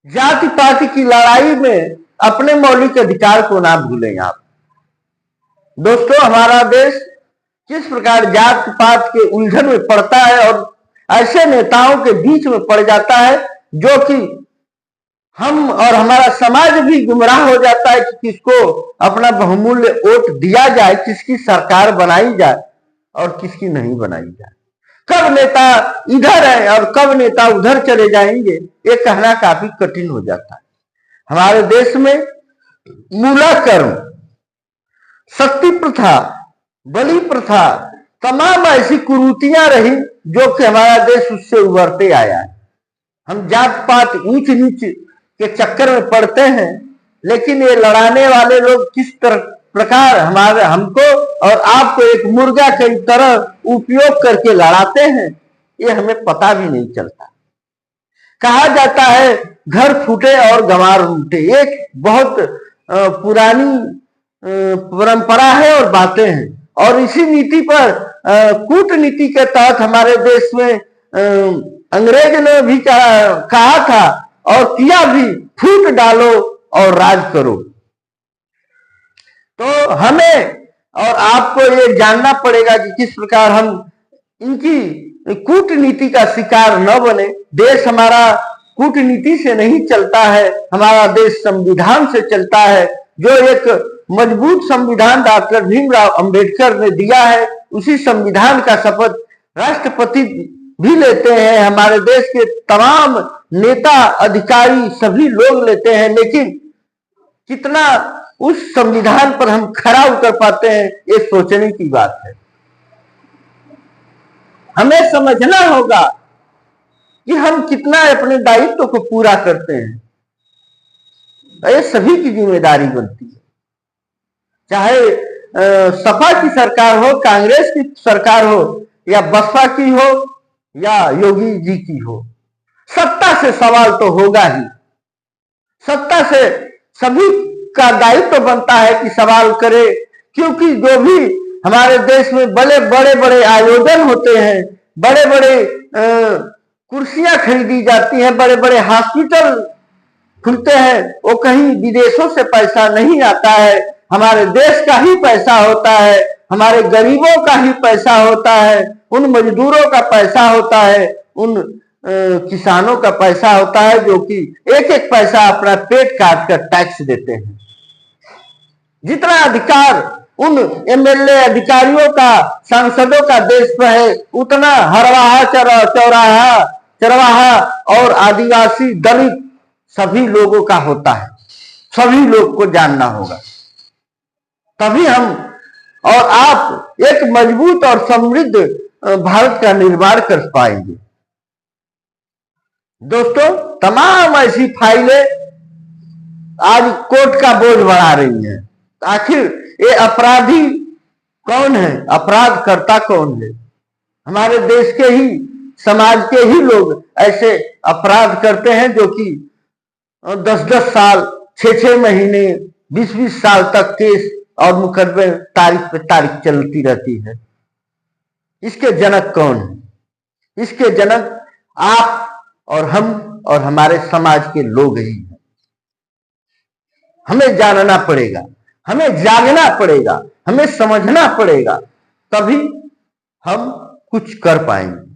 जाति पाति की लड़ाई में अपने मौलिक अधिकार को ना भूलें आप। दोस्तों, हमारा देश किस प्रकार जात पात के उलझन में पड़ता है और ऐसे नेताओं के बीच में पड़ जाता है जो कि हम और हमारा समाज भी गुमराह हो जाता है कि किसको अपना बहुमूल्य वोट दिया जाए, किसकी सरकार बनाई जाए और किसकी नहीं बनाई जाए। कब नेता इधर है और कब नेता उधर चले जाएंगे, ये कहना काफी कठिन हो जाता है। हमारे देश में मूलाकर्म, सती प्रथा, बलि प्रथा, तमाम ऐसी कुरीतियां रही जो कि हमारा देश उससे उभरते आया है। हम जात पात ऊंच नीच के चक्कर में पड़ते हैं, लेकिन ये लड़ाने वाले लोग किस प्रकार हमको और आपको एक मुर्गा की तरह उपयोग करके लड़ाते हैं, ये हमें पता भी नहीं चलता। कहा जाता है घर फूटे और गंवार लूटे, एक बहुत पुरानी परंपरा है और बातें हैं, और इसी नीति पर कूटनीति के तहत हमारे देश में अंग्रेज ने भी कहा था और किया भी, फूट डालो और राज करो। तो हमें और आपको ये जानना पड़ेगा कि किस प्रकार हम इनकी कूटनीति का शिकार न बने। देश हमारा कूटनीति से नहीं चलता है, हमारा देश संविधान से चलता है, जो एक मजबूत संविधान डॉक्टर भीमराव अंबेडकर ने दिया है। उसी संविधान का शपथ राष्ट्रपति भी लेते हैं, हमारे देश के तमाम नेता अधिकारी सभी लोग लेते हैं, लेकिन कितना उस संविधान पर हम खरा उतर पाते हैं, ये सोचने की बात है। हमें समझना होगा कि हम कितना अपने दायित्व को पूरा करते हैं, ये सभी की जिम्मेदारी बनती है। चाहे सपा की सरकार हो, कांग्रेस की सरकार हो, या बसपा की हो, या योगी जी की हो, सत्ता से सवाल तो होगा ही। सत्ता से सभी का दायित्व बनता है कि सवाल करे, क्योंकि जो भी हमारे देश में बड़े बड़े आयोजन होते हैं, बड़े बड़े कुर्सियां खरीदी जाती हैं, बड़े बड़े हॉस्पिटल खुलते हैं, वो कहीं विदेशों से पैसा नहीं आता है, हमारे देश का ही पैसा होता है, हमारे गरीबों का ही पैसा होता है, उन मजदूरों का पैसा होता है, उन किसानों का पैसा होता है, जो कि एक एक पैसा अपना पेट काट कर टैक्स देते हैं। जितना अधिकार उन एमएलए अधिकारियों का, सांसदों का देश पर है, उतना हरवाहा चरवाहा और आदिवासी दलित सभी लोगों का होता है। सभी लोग को जानना होगा, तभी हम और आप एक मजबूत और समृद्ध भारत का निर्माण कर पाएंगे। दोस्तों, तमाम ऐसी फाइलें आज कोर्ट का बोझ बढ़ा रही हैं। आखिर ये अपराधी कौन है, अपराध करता कौन है? हमारे देश के ही, समाज के ही लोग ऐसे अपराध करते हैं जो कि 10-10 साल, 6-6 महीने, 20-20 साल तक केस और मुकदमे तारीख पे तारीख चलती रहती है। इसके जनक कौन है? इसके जनक आप और हम और हमारे समाज के लोग ही हैं। हमें जानना पड़ेगा, हमें जागना पड़ेगा, हमें समझना पड़ेगा, तभी हम कुछ कर पाएंगे।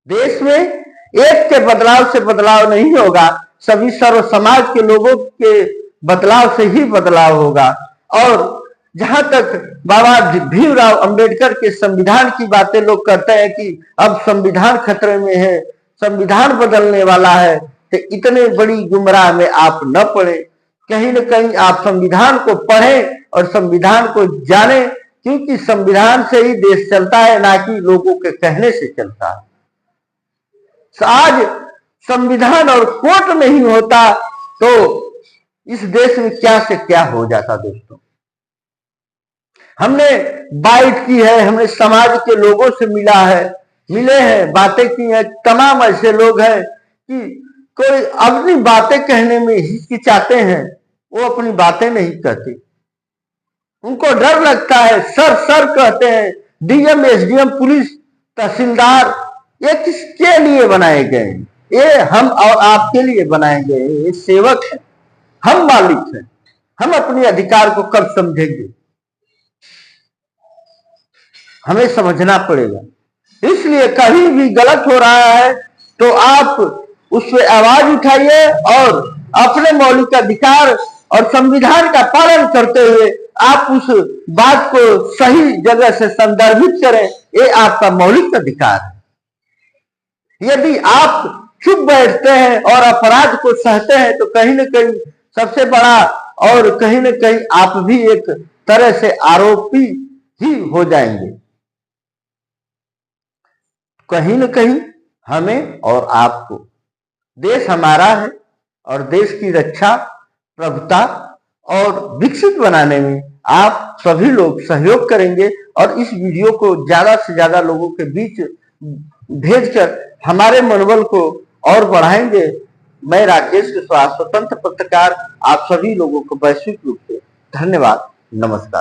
देश में एक के बदलाव से बदलाव नहीं होगा, सभी सर्व समाज के लोगों के बदलाव से ही बदलाव होगा। और जहां तक बाबा भीमराव अंबेडकर के संविधान की बातें लोग करते हैं कि अब संविधान खतरे में है, संविधान बदलने वाला है, तो इतने बड़ी गुमराह में आप न पड़े। कहीं न कहीं आप संविधान को पढ़ें और संविधान को जानें, क्योंकि संविधान से ही देश चलता है, ना कि लोगों के कहने से चलता है। आज संविधान और कोर्ट नहीं होता तो इस देश में क्या से क्या हो जाता। दोस्तों, हमने बाइट की है, हमने समाज के लोगों से मिले हैं, बातें की हैं। तमाम ऐसे लोग हैं कि कोई अपनी बातें कहने में हिचकिचाते हैं, वो अपनी बातें नहीं कहते, उनको डर लगता है, सर कहते हैं। डीएम, एसडीएम, पुलिस, तहसीलदार, ये किसके लिए बनाए गए हैं? ये हम और आपके लिए बनाए गए, ये सेवक है, हम मालिक हैं। हम अपने अधिकार को कब समझेंगे, हमें समझना पड़ेगा। इसलिए कहीं भी गलत हो रहा है तो आप उस पर आवाज उठाइए और अपने मौलिक अधिकार और संविधान का पालन करते हुए आप उस बात को सही जगह से संदर्भित करें। ये आपका मौलिक अधिकार है। यदि आप चुप बैठते हैं और अपराध को सहते हैं तो कहीं न कहीं सबसे बड़ा और कहीं न कहीं आप भी एक तरह से आरोपी ही हो जाएंगे। कहीं न कहीं हमें और आपको, देश हमारा है और देश की रक्षा, प्रभुता और विकसित बनाने में आप सभी लोग सहयोग करेंगे और इस वीडियो को ज्यादा से ज्यादा लोगों के बीच भेजकर हमारे मनोबल को और बढ़ाएंगे। मैं राकेश कुशवाहा, स्वतंत्र पत्रकार, आप सभी लोगों को वैश्विक रूप से धन्यवाद, नमस्कार।